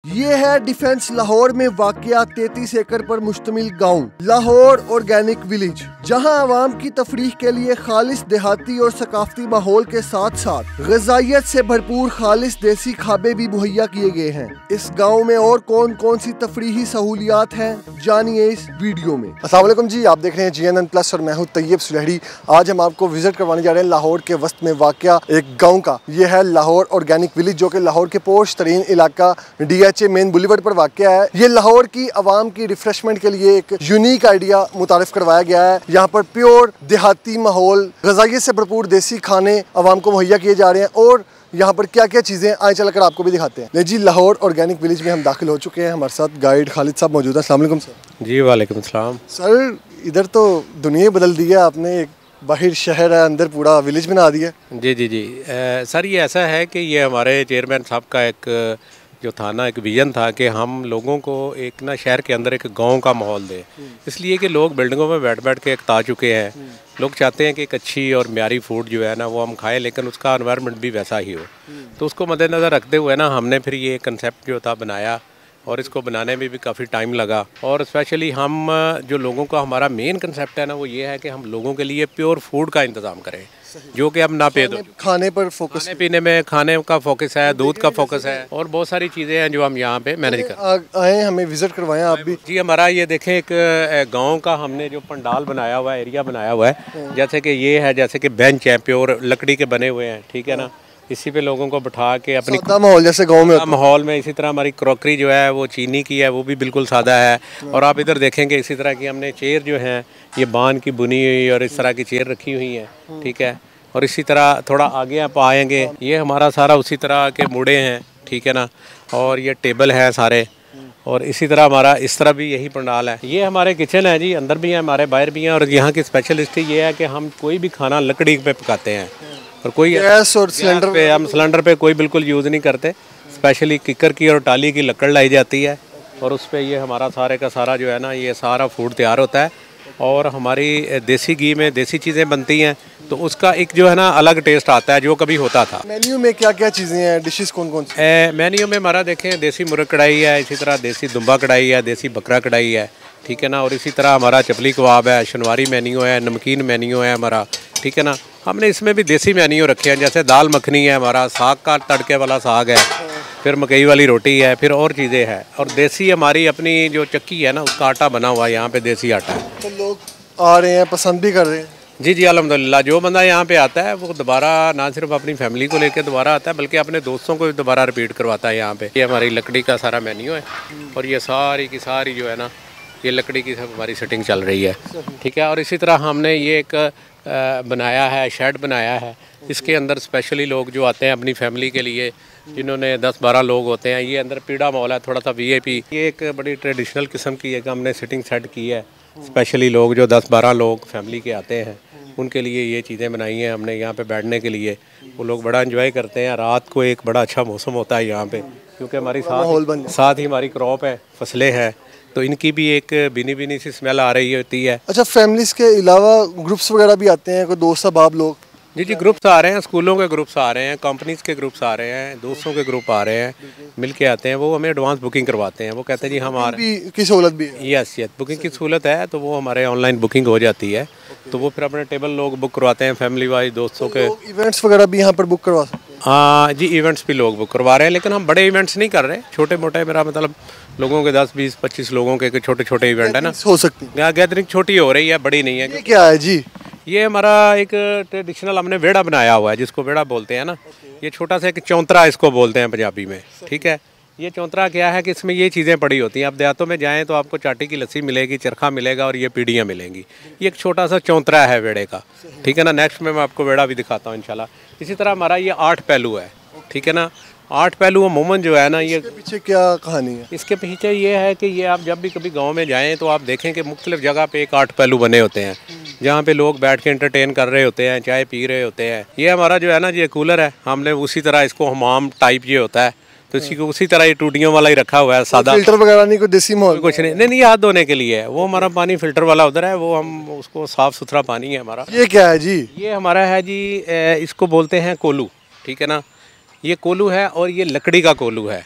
ये है डिफेंस लाहौर में वाक़या 33 एकड़ पर मुश्तमिल गांव लाहौर ऑर्गेनिक विलेज, जहां आवाम की तफरीह के लिए खालिस देहाती और सकाफती माहौल के साथ साथ ग़िज़ाइयत से भरपूर खालिस देसी खाबे भी मुहैया किए गए हैं। इस गांव में और कौन कौन सी तफरीही सहूलियात हैं, जानिए इस वीडियो में। अस्सलाम वालेकुम जी, आप देख रहे हैं GNN प्लस और मैं हूं तैयब सुलहड़ी। आज हम आपको विजिट करवाने जा रहे हैं लाहौर के वस्त में वाक़या एक गाँव का। ये है लाहौर ऑर्गेनिक विलेज, जो कि लाहौर के पोश तरीन इलाका DHA मेन बुलेवर्ड पर वाक़या है। ये लाहौर की आवाम की रिफ्रेशमेंट के लिए एक यूनिक आइडिया मुतारिफ करवाया गया है। यहाँ पर प्योर देहाती माहौल, ग़िज़ाइयत से भरपूर देसी खाने आवाम को मुहैया किए जा रहे हैं। और यहाँ पर क्या क्या चीज़ें आए चल कर आपको भी दिखाते हैं। जी, लाहौर ऑर्गेनिक विलेज में हम दाखिल हो चुके हैं। हमारे साथ गाइड खालिद साहब मौजूद हैं। अस्सलाम वालेकुम सर। जी वालेकुम सलाम। सर, इधर तो दुनिया बदल दी है आपने, एक बाहर शहर है, अंदर पूरा विलेज बना दिया। जी सर, ये ऐसा है कि ये हमारे चेयरमैन साहब का एक जो था ना, एक विज़न था कि हम लोगों को एक ना शहर के अंदर एक गांव का माहौल दें। इसलिए कि लोग बिल्डिंगों में बैठ बैठ के एकता चुके हैं। लोग चाहते हैं कि एक अच्छी और म्यारी फूड जो है ना वो हम खाएं, लेकिन उसका एनवायरनमेंट भी वैसा ही हो। तो उसको मद्देनज़र रखते हुए ना हमने फिर ये कंसेप्ट जो था बनाया, और इसको बनाने में भी काफ़ी टाइम लगा। और स्पेशली हम जो लोगों का हमारा मेन कंसेप्ट है ना वो ये है कि हम लोगों के लिए प्योर फूड का इंतज़ाम करें, जो कि हम ना पे दो। खाने पर फोकस, खाने पीने में खाने का फोकस है, दूध का फोकस है, और बहुत सारी चीज़ें हैं जो हम यहाँ पे मैनेज कर आए, हमें विजिट करवाएं आप भी। जी, हमारा ये देखें एक गांव का हमने जो पंडाल बनाया हुआ है, एरिया बनाया हुआ है, जैसे कि ये है, जैसे कि बेंच है प्योर लकड़ी के बने हुए हैं, ठीक है ना। इसी पे लोगों को बिठा के अपनी माहौल जैसे गांव में माहौल में, इसी तरह हमारी क्रॉकरी जो है वो चीनी की है, वो भी बिल्कुल सादा है। और आप इधर देखेंगे इसी तरह की हमने चेयर जो है ये बान की बुनी हुई और इस तरह की चेयर रखी हुई है, ठीक है। और इसी तरह थोड़ा आगे आप आएंगे, ये हमारा सारा उसी तरह के मुड़े हैं, ठीक है ना। और ये टेबल है सारे, और इसी तरह हमारा इस तरह भी यही पंडाल है। ये हमारे किचन है जी, अंदर भी है हमारे, बाहर भी हैं। और यहाँ की स्पेशलिस्टी ये है कि हम कोई भी खाना लकड़ी पे पकाते हैं, और कोई गैस और सिलेंडर पे, हम सिलेंडर पे कोई बिल्कुल यूज़ नहीं करते। स्पेशली किकर की और टाली की लकड़ लाई जाती है, और उस पर ये हमारा सारे का सारा जो है ना ये सारा फूड तैयार होता है। और हमारी देसी घी में देसी चीज़ें बनती हैं, तो उसका एक जो है ना अलग टेस्ट आता है, जो कभी होता था। मेन्यू में क्या क्या चीज़ें हैं, डिशेस कौन कौन सी? मेन्यू में हमारा देखें, देसी मुर्ग कढ़ाई है, इसी तरह देसी दुम्बा कढ़ाई है, देसी बकरा कढ़ाई है, ठीक है ना। और इसी तरह हमारा चपली कबाब है, शनवारी मेन्यू है, नमकीन मेन्यू है हमारा, ठीक है ना। हमने इसमें भी देसी मेन्यू रखे हैं, जैसे दाल मखनी है हमारा, साग का तड़के वाला साग है, फिर मकई वाली रोटी है, फिर और चीज़ें हैं। और देसी हमारी अपनी जो चक्की है ना उसका आटा बना हुआ है, यहाँ पे देसी आटा है। तो लोग आ रहे हैं, पसंद भी कर रहे हैं। जी अल्हम्दुलिल्लाह, जो बंदा यहाँ पे आता है वो दोबारा ना सिर्फ अपनी फैमिली को लेकर दोबारा आता है, बल्कि अपने दोस्तों को भी दोबारा रिपीट करवाता है यहाँ पे। ये हमारी लकड़ी का सारा मेन्यू है, और ये सारी की सारी जो है ना ये लकड़ी की सब हमारी सेटिंग चल रही है, ठीक है। और इसी तरह हमने ये एक बनाया है, शेड बनाया है। इसके अंदर स्पेशली लोग जो आते हैं अपनी फैमिली के लिए, जिन्होंने 10-12 लोग होते हैं, ये अंदर पीड़ा मॉल है, थोड़ा सा VIP। ये एक बड़ी ट्रेडिशनल किस्म की एक हमने सिटिंग सेट की है। स्पेशली लोग जो 10-12 लोग फैमिली के आते हैं उनके लिए ये चीज़ें बनाई हैं हमने यहाँ पे बैठने के लिए। वो लोग बड़ा एंजॉय करते हैं। रात को एक बड़ा अच्छा मौसम होता है यहाँ पे, क्योंकि हमारी साथ ही हमारी क्रॉप है, फसलें हैं, तो इनकी भी एक बीनी बीनी सी स्मेल आ रही होती है। अच्छा, फैमिलीज के अलावा ग्रुप्स वगैरह भी आते हैं, कोई दोस्त अहबाब लोग? जी ग्रुप्स आ रहे हैं, स्कूलों के ग्रुप्स आ रहे हैं, कंपनीज के ग्रुप्स आ रहे हैं, दोस्तों के ग्रुप आ रहे हैं, मिल के आते हैं। वो हमें एडवांस बुकिंग करवाते हैं, वो कहते हैं जी हम आ रहे हैं। की सहूलत भी है? यस, बुकिंग की सहूलत है, तो वो हमारे ऑनलाइन बुकिंग हो जाती है। तो वो फिर अपने टेबल लोग बुक करवाते हैं, फैमिली वाइज दोस्तों के। इवेंट्स वगैरह भी यहाँ पर बुक करवा सकते हैं? हाँ जी, इवेंट्स भी लोग बुक करवा रहे हैं, लेकिन हम बड़े इवेंट्स नहीं कर रहे, छोटे मोटे, मेरा मतलब लोगों के 10-20-25 लोगों के छोटे छोटे इवेंट है ना, हो सकती है। यहाँ गैदरिंग छोटी हो रही है, बड़ी नहीं है। ये क्या है जी? ये हमारा एक ट्रेडिशनल हमने वेड़ा बनाया हुआ है, जिसको वेड़ा बोलते हैं ना। ये छोटा सा एक चौंतरा इसको बोलते हैं पंजाबी में, ठीक है। ये चौंतरा क्या है कि इसमें ये चीज़ें पड़ी होती हैं। आप देहातों में जाएं तो आपको चाटी की लस्सी मिलेगी, चरखा मिलेगा, और ये पीढ़ियाँ मिलेंगी। ये एक छोटा सा चौंतरा है वेड़े का, ठीक है ना। नेक्स्ट में मैं आपको वेड़ा भी दिखाता हूँ इंशाल्लाह। इसी तरह हमारा ये 8 पहलू है, ठीक है ना। 8 पहलू अमूमन जो है ना, ये पीछे क्या कहानी है? इसके पीछे ये है कि ये आप जब भी कभी गांव में जाएं तो आप देखें कि मुख्तलिफ जगह पे एक 8 पहलू बने होते हैं, जहाँ पे लोग बैठ के एंटरटेन कर रहे होते हैं, चाय पी रहे होते हैं। ये हमारा जो है ना ये कूलर है, हमने उसी तरह इसको हमाम टाइप ये होता है, तो इसी को उसी तरह ये टूटियों वाला ही रखा हुआ है, सादा। फिल्टर वगैरह नहीं, कोई देसी माहौल कुछ नहीं, हाथ धोने के लिए है। वो हमारा पानी फिल्टर वाला उधर है, वो हम उसको साफ़ सुथरा पानी है हमारा। ये क्या है जी? ये हमारा है जी, इसको बोलते हैं कोलू, ठीक है ना। ये कोलू है, और ये लकड़ी का कोलू है।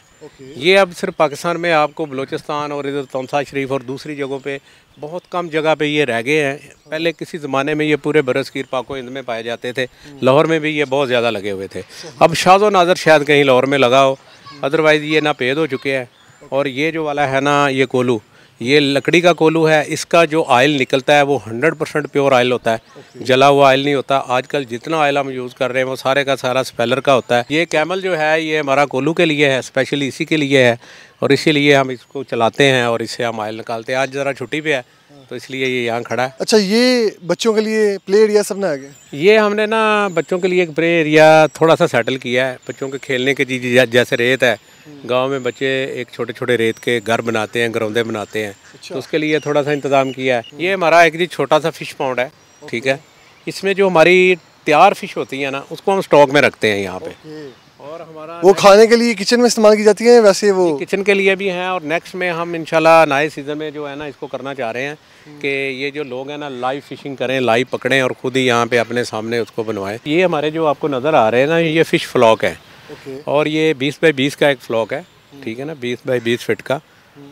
ये अब सिर्फ पाकिस्तान में आपको बलूचिस्तान और इधर तौसा शरीफ और दूसरी जगहों पे बहुत कम जगह पे ये रह गए हैं। पहले किसी ज़माने में ये पूरे बरसगीर पाको हिंद में पाए जाते थे। लाहौर में भी ये बहुत ज़्यादा लगे हुए थे। अब शाज़ो नाज़र शायद कहीं लाहौर में लगा हो, अदरवाइज़ ये नापेद हो चुके हैं। और ये जो वाला है ना, ये कोलू, ये लकड़ी का कोलू है। इसका जो ऑयल निकलता है वो 100% प्योर ऑयल होता है, जला हुआ ऑयल नहीं होता। आजकल जितना ऑयल हम यूज़ कर रहे हैं वो सारे का सारा स्पेलर का होता है। ये कैमल जो है ये हमारा कोलू के लिए है, स्पेशली इसी के लिए है और इसीलिए हम इसको चलाते हैं और इससे हम ऑयल निकालते हैं। आज ज़रा छुट्टी पे है तो इसलिए ये यहाँ खड़ा है। अच्छा, ये बच्चों के लिए प्ले एरिया सब ना आगे? ये हमने ना बच्चों के लिए एक प्ले एरिया थोड़ा सा सेटल किया है। बच्चों के खेलने की चीज़ जैसे रेत है, गांव में बच्चे एक छोटे छोटे रेत के घर बनाते हैं, ग्राउंडे बनाते हैं। तो उसके लिए थोड़ा सा इंतज़ाम किया है। ये हमारा एक जी छोटा सा फ़िश पॉन्ड है, ठीक है। इसमें जो हमारी तैयार फ़िश होती है ना, उसको हम स्टॉक में रखते हैं यहाँ पे। और हमारा वो खाने के लिए किचन में इस्तेमाल की जाती है, वैसे वो किचन के लिए भी हैं। और नेक्स्ट में हम इंशाल्लाह नए सीज़न में जो है ना इसको करना चाह रहे हैं कि ये जो लोग हैं ना लाइव फिशिंग करें, लाइव पकड़ें और ख़ुद ही यहाँ पे अपने सामने उसको बनवाएं। ये हमारे जो आपको नज़र आ रहे हैं ना, ये फ़िश फ्लॉक है। और ये 20 बाई 20 का एक फ्लॉक है, ठीक है ना, 20 बाई 20 फीट का।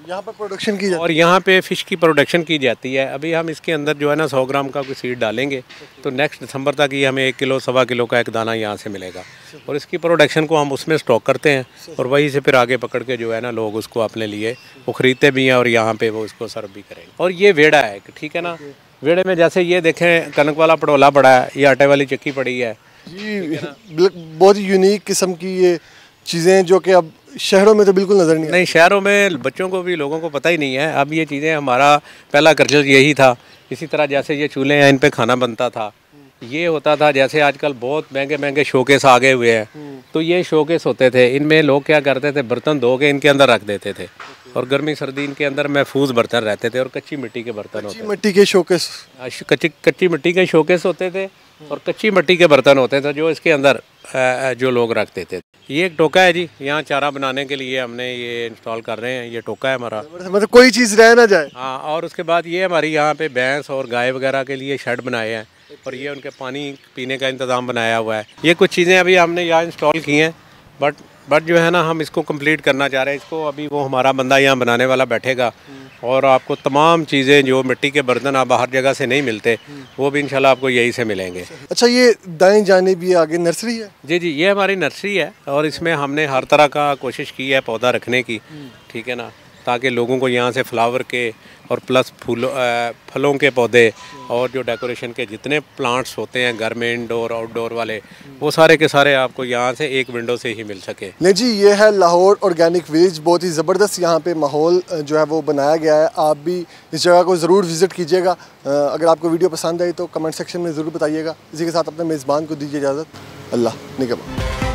यहाँ पर प्रोडक्शन की जाती और यहाँ पे फ़िश की प्रोडक्शन की जाती है। अभी हम इसके अंदर जो है ना 100 ग्राम का कोई सीड डालेंगे तो नेक्स्ट दिसंबर तक ये हमें 1 किलो सवा किलो का एक दाना यहाँ से मिलेगा। और इसकी प्रोडक्शन को हम उसमें स्टॉक करते हैं और वहीं से फिर आगे पकड़ के जो है ना लोग उसको अपने लिए वो ख़रीदते भी हैं और यहाँ पे वो इसको सर्व भी करेंगे। और ये वेड़ा है, ठीक है ना। वेड़े में जैसे ये देखें कनक वाला पटोला पड़ा है, ये आटे वाली चक्की पड़ी है जी। बहुत ही यूनिक किस्म की ये चीज़ें जो कि अब शहरों में तो बिल्कुल नज़र नहीं शहरों में बच्चों को भी लोगों को पता ही नहीं है। अब ये चीज़ें हमारा पहला कल्चर यही था। इसी तरह जैसे ये चूल्हे हैं, इन पे खाना बनता था। ये होता था जैसे आजकल बहुत महंगे महंगे शोकेस आ गए हुए हैं, तो ये शोकेस होते थे। इनमें लोग क्या करते थे, बर्तन धो के इनके अंदर रख देते थे और गर्मी सर्दी इनके अंदर महफूज बर्तन रहते थे। और कच्ची मिट्टी के बर्तन होते थे, मिट्टी के शोकेस, कच्ची मिट्टी के शोकेस होते थे और कच्ची मिट्टी के बर्तन होते थे जो इसके अंदर जो लोग रखते थे। ये एक टोका है जी, यहाँ चारा बनाने के लिए हमने ये इंस्टॉल कर रहे हैं। ये टोका है हमारा, मतलब कोई चीज़ रह ना जाए। हाँ। और उसके बाद ये हमारी यहाँ पे भैंस और गाय वगैरह के लिए शेड बनाए हैं और ये उनके पानी पीने का इंतज़ाम बनाया हुआ है। ये कुछ चीज़ें अभी हमने यहाँ इंस्टॉल की हैं, बट जो है ना हम इसको कंप्लीट करना चाह रहे हैं। इसको अभी वो हमारा बंदा यहाँ बनाने वाला बैठेगा और आपको तमाम चीज़ें जो मिट्टी के बर्तन आप हर जगह से नहीं मिलते वो भी इंशाल्लाह आपको यहीं से मिलेंगे। अच्छा, ये दाएं जाने भी आगे नर्सरी है? जी, ये हमारी नर्सरी है और इसमें हमने हर तरह का कोशिश की है पौधा रखने की, ठीक है ना, ताकि लोगों को यहाँ से फ्लावर के और प्लस फलों के पौधे और जो डेकोरेशन के जितने प्लांट्स होते हैं घर में इंडोर आउटडोर वाले, वो सारे के सारे आपको यहाँ से एक विंडो से ही मिल सके। नहीं जी, ये है लाहौर ऑर्गेनिक विलेज। बहुत ही ज़बरदस्त यहाँ पे माहौल जो है वो बनाया गया है। आप भी इस जगह को ज़रूर विज़िट कीजिएगा। अगर आपको वीडियो पसंद आई तो कमेंट सेक्शन में ज़रूर बताइएगा। इसी के साथ अपने मेज़बान को दीजिए इजाज़त। अल्लाह निगहबान।